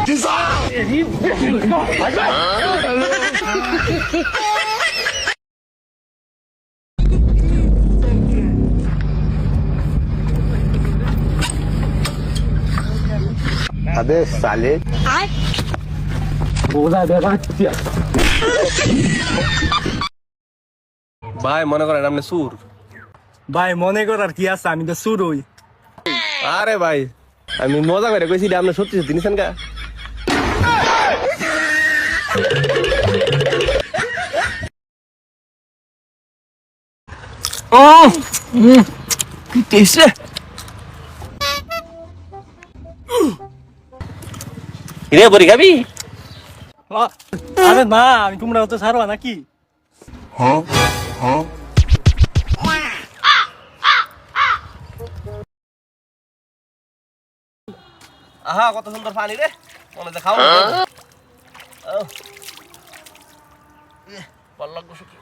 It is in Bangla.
अबे साले ভাই মনে করেন আপনি সুর। ভাই মনে করার কি আছে, আমি তো সুর হই। আরে ভাই আমি মজা করে কইছি আপনি সত্যি সত্যি নিছেন কা? কি টেস্ট রে বড়ি খাবি? আরে না, আমি তোমরা তো ছাড়বা নাকি? আহা কত সুন্দর পানি রে, মনে দেখাও ভালো লাগলো শুকি।